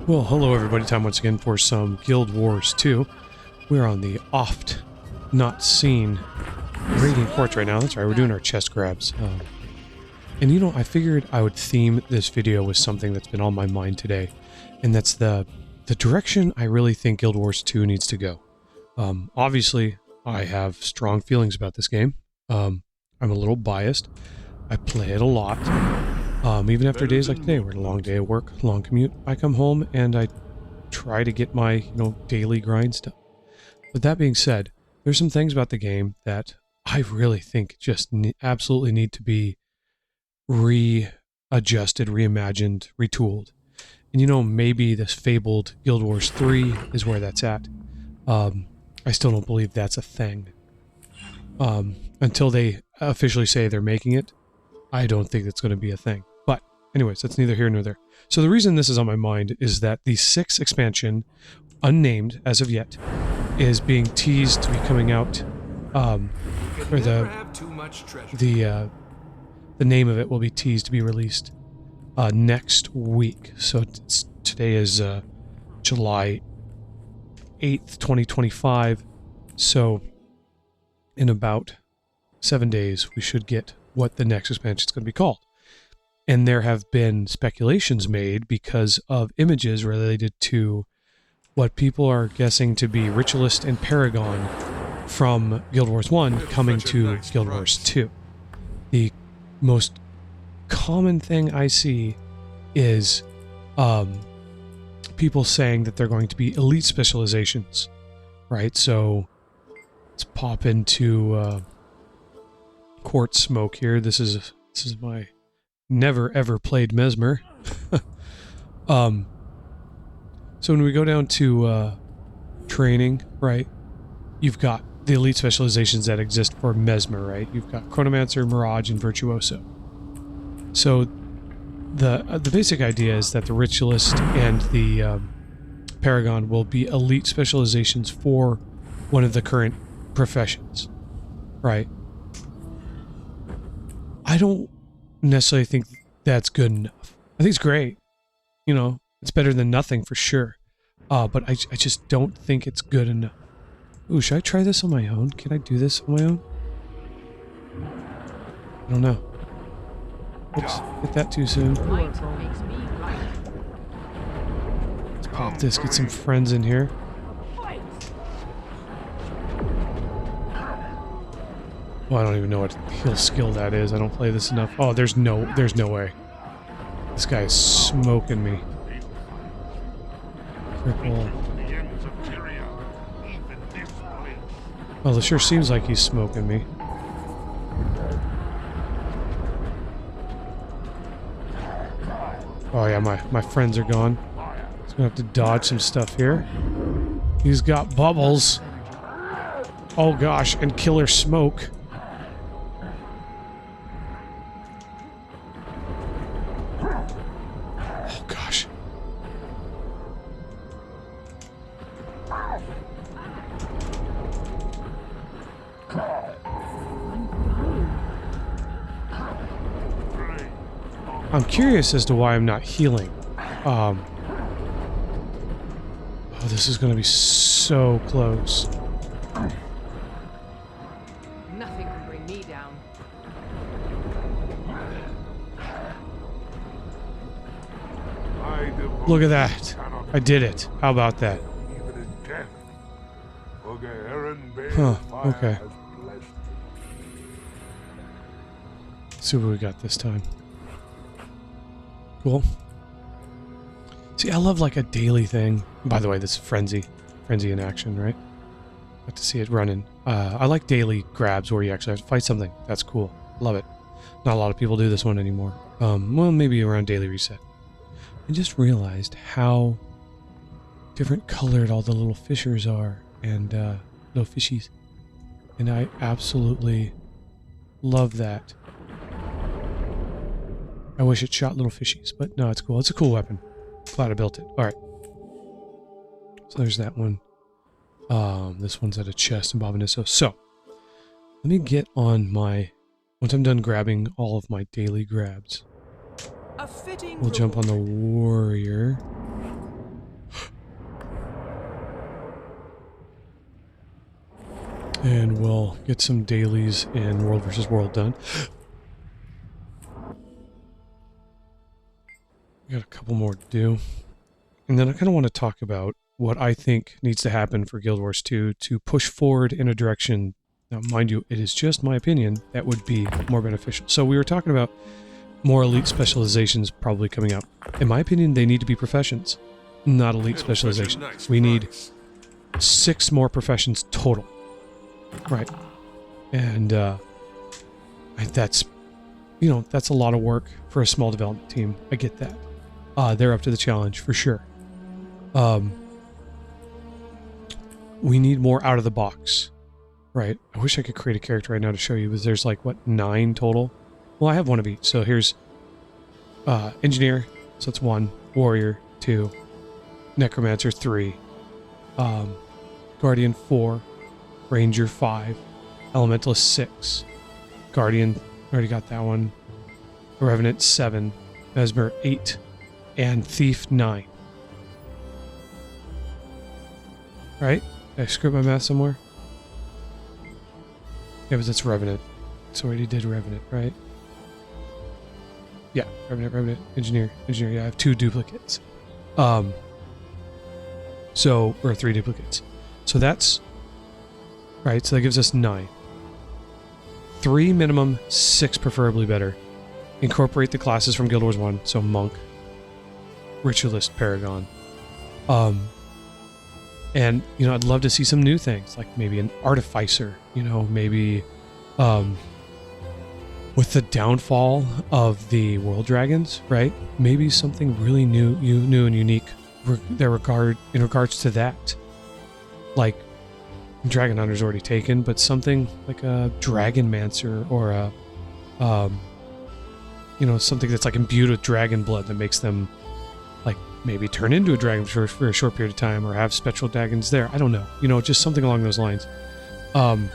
Well, hello everybody, time once again for some Guild Wars 2. We're on the oft not seen Radiant Quartz right now. That's right, we're doing our chest grabs. And you know, I figured I would theme this video with something that's been on my mind today. And that's the direction I really think Guild Wars 2 needs to go. Obviously, I have strong feelings about this game. I'm a little biased. I play it a lot. Even after days like today, where a long day of work, long commute, I come home and I try to get my, daily grind done. But that being said, there's some things about the game that I really think just absolutely need to be readjusted, reimagined, retooled. And maybe this fabled Guild Wars 3 is where that's at. I still don't believe that's a thing. Until they officially say they're making it, I don't think that's going to be a thing. But anyways, that's neither here nor there. So the reason this is on my mind is that the 6th expansion, unnamed as of yet, is being teased to be coming out, or the name of it will be teased to be released next week. So today is July 8th, 2025. So in about 7 days, we should get what the next expansion is going to be called. And there have been speculations made because of images related to what people are guessing to be Ritualist and Paragon from Guild Wars 1 coming to Guild Wars 2. The most common thing I see is people saying that they're going to be elite specializations, right? So let's pop into Quartz Smoke here. This is my never ever played Mesmer. So when we go down to training, right, you've got the elite specializations that exist for Mesmer, right? You've got Chronomancer, Mirage, and Virtuoso. So the basic idea is that the Ritualist and the Paragon will be elite specializations for one of the current professions, right? I don't necessarily think that's good enough. I think it's great. It's better than nothing for sure. But I just don't think it's good enough. Ooh, should I try this on my own? Can I do this on my own? I don't know. Oops, hit that too soon. Let's pop this, get some friends in here. Well, I don't even know what heal skill that is. I don't play this enough. Oh, there's no way. This guy is smoking me. Cripple. Well, it sure seems like he's smoking me. Oh yeah, my friends are gone. He's gonna have to dodge some stuff here. He's got bubbles. Oh gosh, and killer smoke. Oh gosh. I'm curious as to why I'm not healing. Oh, this is going to be so close. Nothing can bring me down. Look at that. I did it. How about that? Huh, okay. Let's see what we got this time. Cool. See, I love like a daily thing. By the way, this is Frenzy in action, right? Got to see it running. I like daily grabs where you actually have to fight something. That's cool. Love it. Not a lot of people do this one anymore. Well, maybe around daily reset. I just realized how different colored all the little fishers are and little fishies. And I absolutely love that. I wish it shot little fishies, but no, it's cool. It's a cool weapon. Glad I built it. Alright. So there's that one. This one's at a chest in Bobanisso. So, let me get on my... Once I'm done grabbing all of my daily grabs, we'll jump on the warrior. And we'll get some dailies in World vs. World done. We got a couple more to do. And then I kind of want to talk about what I think needs to happen for Guild Wars 2 to push forward in a direction, now mind you, it is just my opinion, that would be more beneficial. So we were talking about more elite specializations probably coming up. In my opinion, they need to be professions, not elite specialization. We need 6 more professions total. Right. And that's, you know, that's a lot of work for a small development team. I get that. They're up to the challenge for sure. We need more out of the box, right? I wish I could create a character right now to show you, because there's like, what, 9 total? Well, I have one of each. So here's Engineer, so that's 1. Warrior, 2. Necromancer, 3. Guardian, 4. Ranger, 5. Elementalist, 6. Guardian, already got that one. Revenant, 7. Mesmer, 8. And Thief, 9. Right? Did I screw up my math somewhere? Yeah, but that's Revenant. So I already did Revenant, right? Yeah, Revenant, Engineer. Yeah, I have 2 duplicates. Or 3 duplicates. So that's... Right, so that gives us 9. 3 minimum, 6 preferably better. Incorporate the classes from Guild Wars 1, so Monk, Ritualist, Paragon. And, you know, I'd love to see some new things, like maybe an Artificer, you know, maybe, with the downfall of the World Dragons, right? Maybe something really new and unique in regards to that. Like, Dragon Hunter's already taken, but something like a Dragonmancer or a, you know, something that's like imbued with dragon blood that makes them like maybe turn into a dragon for a short period of time, or have spectral dragons there. I don't know. You know, just something along those lines. And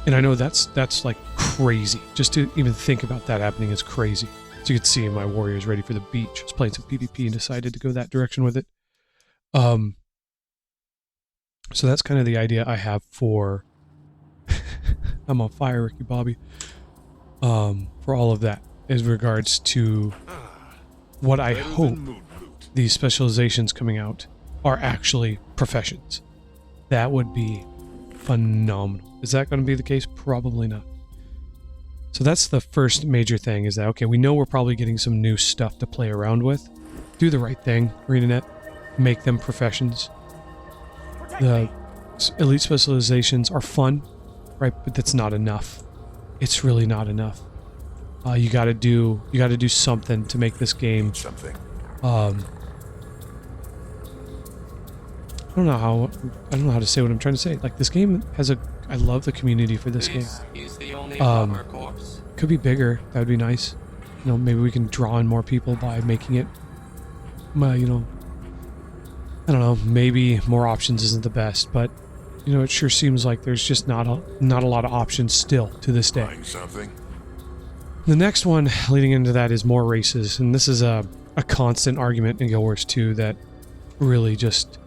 I know that's like crazy. Just to even think about that happening is crazy. As you can see, my warrior's ready for the beach. I was playing some PvP and decided to go that direction with it. So that's kind of the idea I have for... I'm on fire, Ricky Bobby. For all of that, as regards to what I hope these specializations coming out are actually professions. That would be phenomenal. Is that going to be the case? Probably not. So that's the first major thing, is that, okay, we know we're probably getting some new stuff to play around with. Do the right thing, ArenaNet. Make them professions. The elite specializations are fun, right? But that's not enough. It's really not enough. You gotta do something to make this game. I don't know how to say what I'm trying to say. Like, this game has I love the community for this game. Could be bigger. That would be nice. You know, maybe we can draw in more people by making it. You know, I don't know. Maybe more options isn't the best, but you know, it sure seems like there's just not a lot of options still to this day. The next one leading into that is more races, and this is a constant argument in Guild Wars 2 that really just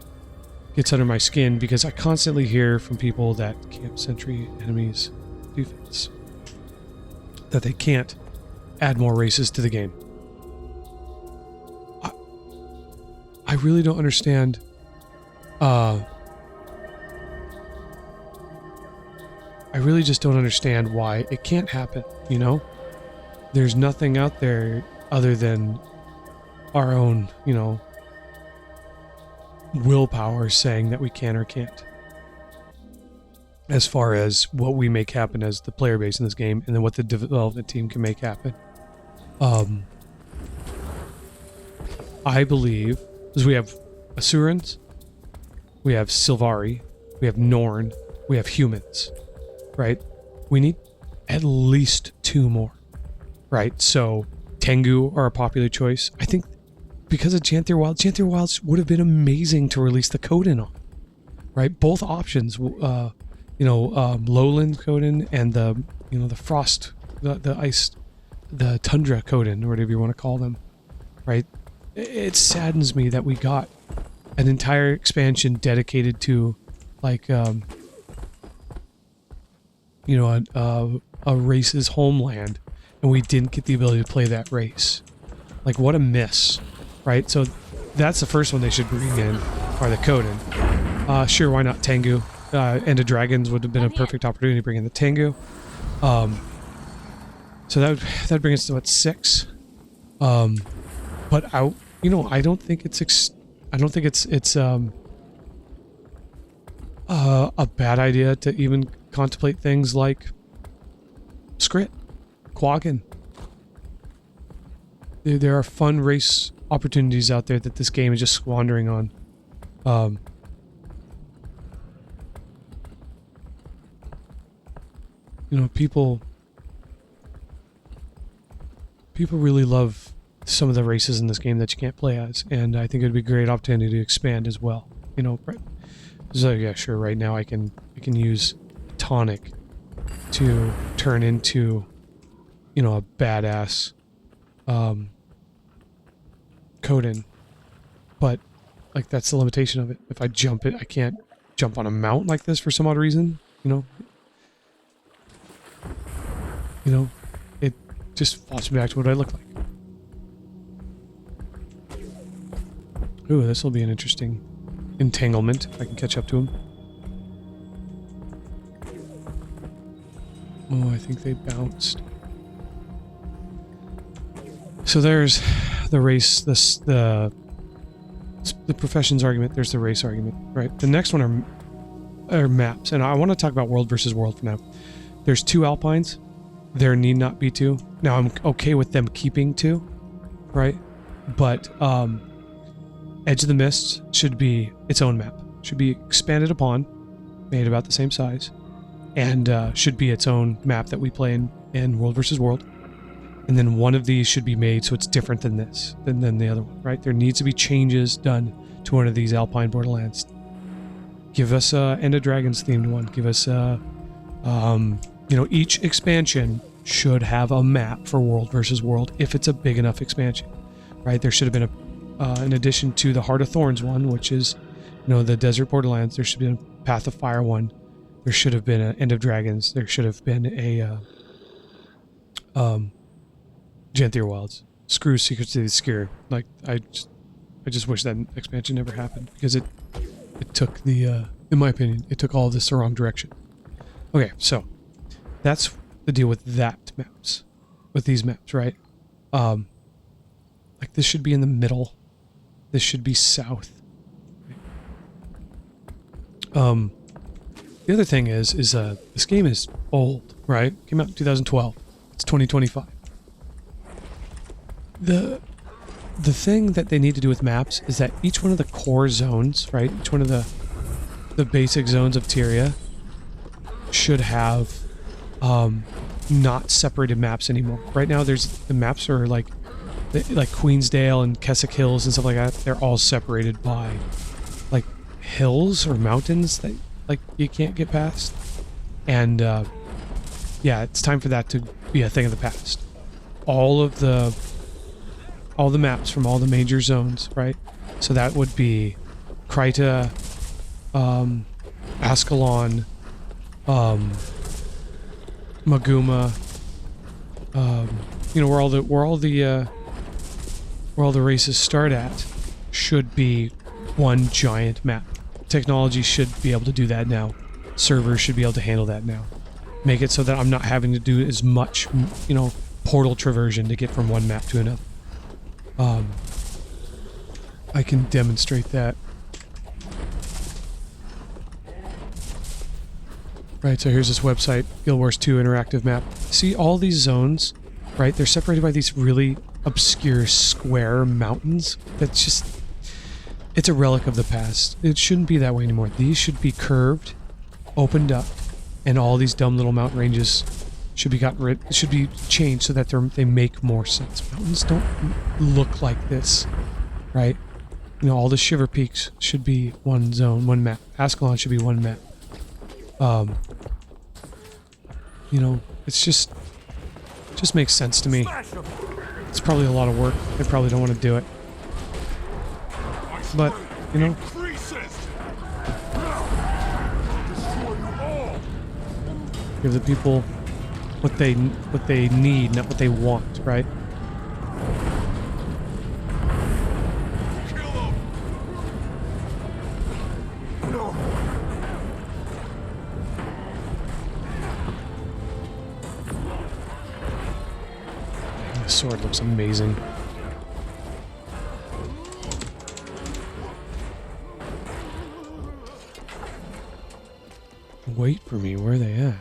gets under my skin, because I constantly hear from people that camp sentry enemies defense that they can't add more races to the game. I really don't understand. I really just don't understand why it can't happen, you know? There's nothing out there other than our own, you know, willpower saying that we can or can't. As far as what we make happen as the player base in this game, and then what the development team can make happen. I believe, because we have Asurans, we have Sylvari, we have Norn, we have humans, right? We need at least 2 more, right? So Tengu are a popular choice. I think because of Janther Wilds would have been amazing to release the Coden on, right? Both options, Lowland Coden and the Frost, the Ice, the Tundra Coden, or whatever you want to call them, right? It saddens me that we got an entire expansion dedicated to like, you know, a race's homeland, and we didn't get the ability to play that race. Like, what a miss, right? So that's the first one they should bring in, or the code in. Sure, why not Tengu? End of Dragons would have been a perfect opportunity to bring in the Tengu. So that'd bring us to what, 6? But you know, I don't think it's a bad idea to even contemplate things like Skrit, Quaggin. There are fun race opportunities out there that this game is just squandering on. You know, people really love some of the races in this game that you can't play as, and I think it would be a great opportunity to expand as well. You know, right? So yeah, sure. Right now, I can use Tonic to turn into, you know, a badass Coden, but like that's the limitation of it. If I jump it, I can't jump on a mount like this for some odd reason. You know, it just flops me back to what I look like. Ooh, this will be an interesting entanglement if I can catch up to him. Oh, I think they bounced. So there's the race, the professions argument, there's the race argument, right? The next one are maps, and I want to talk about world versus world for now. There's 2 Alpines. There need not be 2. Now, I'm okay with them keeping 2, right? But Edge of the Mist should be its own map. Should be expanded upon, made about the same size, and should be its own map that we play in World versus World. And then one of these should be made so it's different than this, than the other one, right? There needs to be changes done to one of these Alpine Borderlands. Give us a End of Dragons themed one. Give us a, you know, each expansion should have a map for World versus World if it's a big enough expansion, right? There should have been in addition to the Heart of Thorns one, which is, you know, the Desert Borderlands, there should have been a Path of Fire one. There should have been an End of Dragons. There should have been a Genthier Wilds. Screw Secrets of the Obscure. Like, I just wish that expansion never happened, because it took the in my opinion, it took all of this the wrong direction. Okay, so that's the deal with these maps, right? Like, this should be in the middle. This should be south. The other thing is this game is old, right? Came out in 2012. It's 2025. The thing that they need to do with maps is that each one of the core zones, right? Each one of the basic zones of Tyria should have not separated maps anymore. Right now, the maps are like Queensdale and Keswick Hills and stuff like that. They're all separated by like hills or mountains that like you can't get past. And yeah, it's time for that to be a thing of the past. All the maps from all the major zones, right? So that would be Kryta, Ascalon, Maguma, you know, where all the races start at should be one giant map. Technology should be able to do that now. Servers should be able to handle that now. Make it so that I'm not having to do as much, you know, portal traversion to get from one map to another. I can demonstrate that. Right, so here's this website, Guild Wars 2 interactive map. See all these zones, right? They're separated by these really obscure square mountains. That's just, it's a relic of the past. It shouldn't be that way anymore. These should be curved, opened up, and all these dumb little mountain ranges should be changed so that they make more sense. Mountains don't look like this, right? You know, all the Shiver Peaks should be one zone, one map. Ascalon should be one map. You know, it just makes sense to me. It's probably a lot of work. I probably don't want to do it. But, you know, Give the people what they need, not what they want, right? The sword looks amazing. Wait for me, where are they at?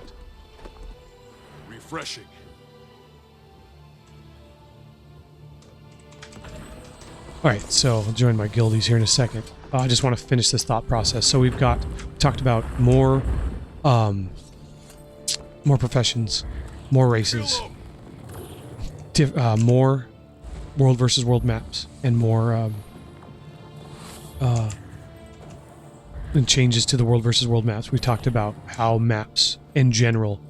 Refreshing. Alright, so I'll join my guildies here in a second. I just want to finish this thought process. So we talked about more professions, more races, more world versus world maps, and more and changes to the world versus world maps. We talked about how maps in general,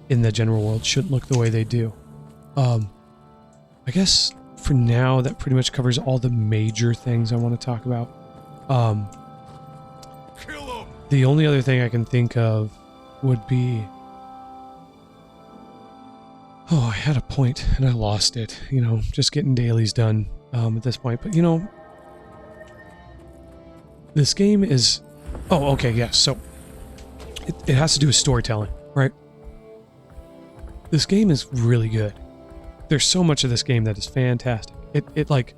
in the general world, shouldn't look the way they do. I guess for now that pretty much covers all the major things I want to talk about. The only other thing I can think of would be... Oh, I had a point and I lost it. You know, just getting dailies done at this point. But, you know, this game is... Oh, okay, yes. So, it has to do with storytelling, right? This game is really good. There's so much of this game that is fantastic. It like,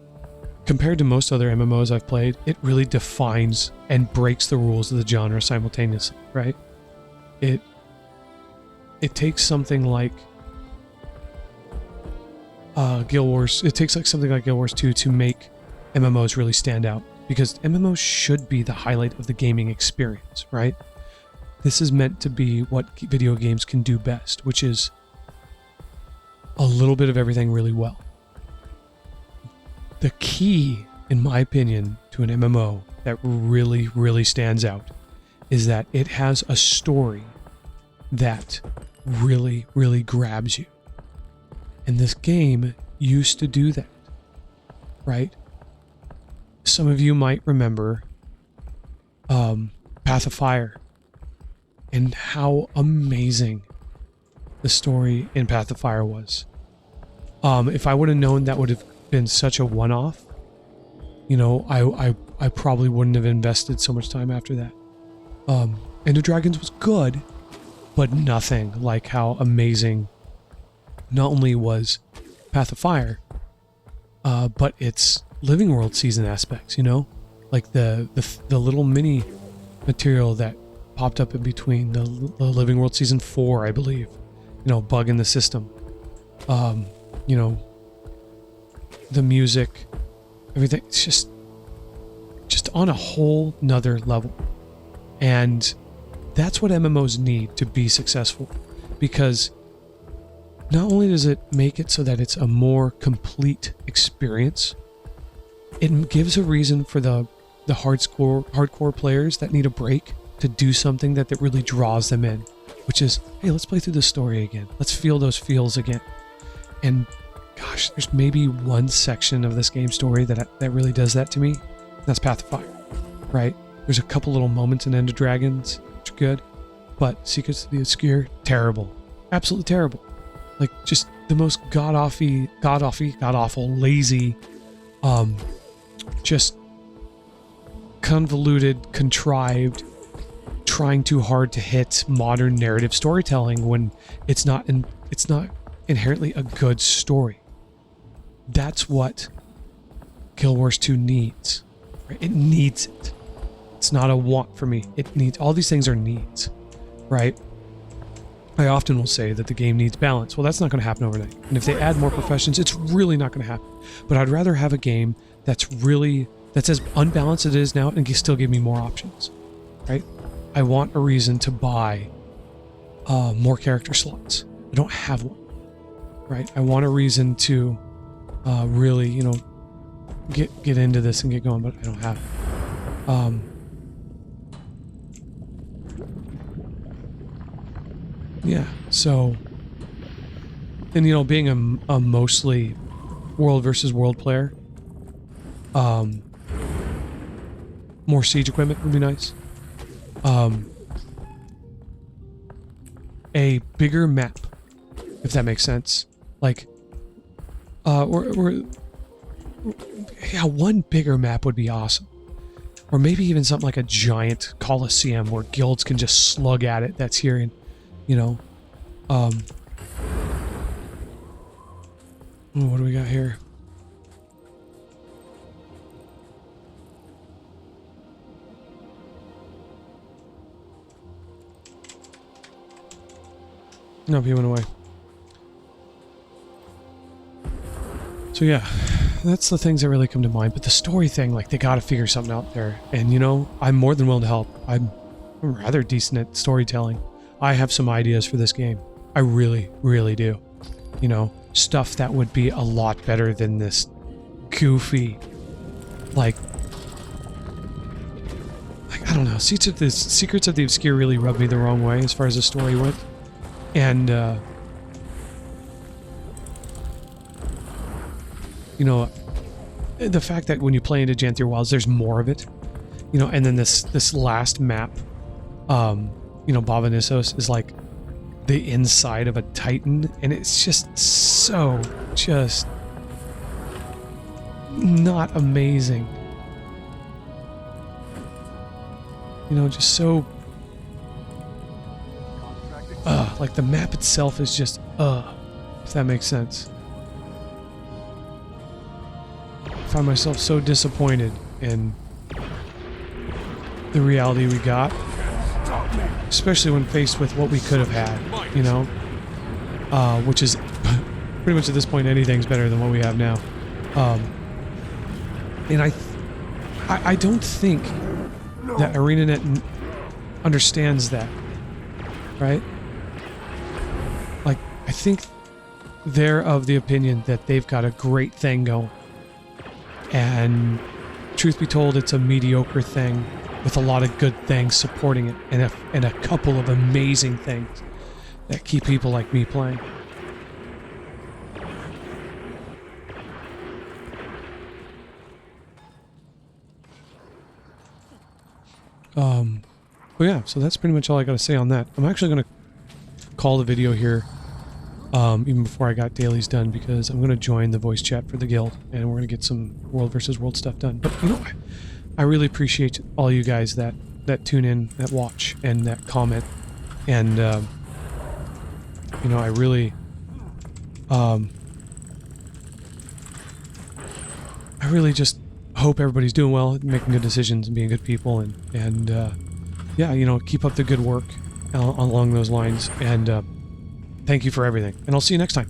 compared to most other MMOs I've played, it really defines and breaks the rules of the genre simultaneously, right? It takes something like Guild Wars. It takes like something like Guild Wars 2 to make MMOs really stand out, because MMOs should be the highlight of the gaming experience, right? This is meant to be what video games can do best, which is a little bit of everything really well. The key, in my opinion, to an MMO that really, really stands out is that it has a story that really, really grabs you. And this game used to do that, right? Some of you might remember Path of Fire and how amazing the story in Path of Fire was. If I would have known that would have been such a one-off, you know, I probably wouldn't have invested so much time after that. Ender Dragons was good, but nothing like how amazing not only was Path of Fire, but its Living World season aspects, you know? Like the little mini material that popped up in between the Living World Season 4, I believe. You know, bug in the system. You know, the music, everything. It's just on a whole nother level. And that's what MMOs need to be successful. Because not only does it make it so that it's a more complete experience, it gives a reason for the hardcore players that need a break to do something that really draws them in, which is, hey, let's play through the story again. Let's feel those feels again. And gosh, there's maybe one section of this game story that really does that to me. That's Path of Fire, right? There's a couple little moments in Ender Dragons, which are good, but Secrets of the Obscure, terrible. Absolutely terrible. Like, just the most god-awful, lazy, just convoluted, contrived, trying too hard to hit modern narrative storytelling when it's not inherently a good story. That's what Guild Wars 2 needs. Right? It needs it. It's not a want for me. It needs, all these things are needs, right? I often will say that the game needs balance. Well, that's not going to happen overnight. And if they add more professions, it's really not going to happen. But I'd rather have a game that's as unbalanced as it is now and can still give me more options, right? I want a reason to buy more character slots. I don't have one, right? I want a reason to really, you know, get into this and get going, but I don't have it. Yeah, so, and you know, being a mostly world versus world player, more siege equipment would be nice. a bigger map, if that makes sense. Like, yeah, one bigger map would be awesome. Or maybe even something like a giant coliseum where guilds can just slug at it. That's here, and you know, oh, what do we got here? Nope, he went away. So yeah, that's the things that really come to mind. But the story thing, like, they gotta figure something out there. And you know, I'm more than willing to help. I'm rather decent at storytelling. I have some ideas for this game. I really, really do. You know, stuff that would be a lot better than this goofy, like I don't know. Secrets of the Obscure really rubbed me the wrong way as far as the story went. And, you know, the fact that when you play into Janthir Wilds, there's more of it, you know, and then this last map, you know, Bavanissos is like the inside of a Titan, and it's just so, just not amazing. You know, just so, like the map itself is just, if that makes sense. I find myself so disappointed in the reality we got, especially when faced with what we could have had, you know, which is pretty much at this point anything's better than what we have now. And I don't think that ArenaNet understands that, right? Like, I think they're of the opinion that they've got a great thing going. And truth be told, it's a mediocre thing with a lot of good things supporting it, and a couple of amazing things that keep people like me playing. But yeah, so that's pretty much all I got to say on that. I'm actually going to call the video here, even before I got dailies done, because I'm going to join the voice chat for the guild, and we're going to get some World versus World stuff done. But, you know, I really appreciate all you guys that tune in, that watch, and that comment. And, you know, I really just hope everybody's doing well, making good decisions, and being good people, and yeah, you know, keep up the good work along those lines, and thank you for everything, and I'll see you next time.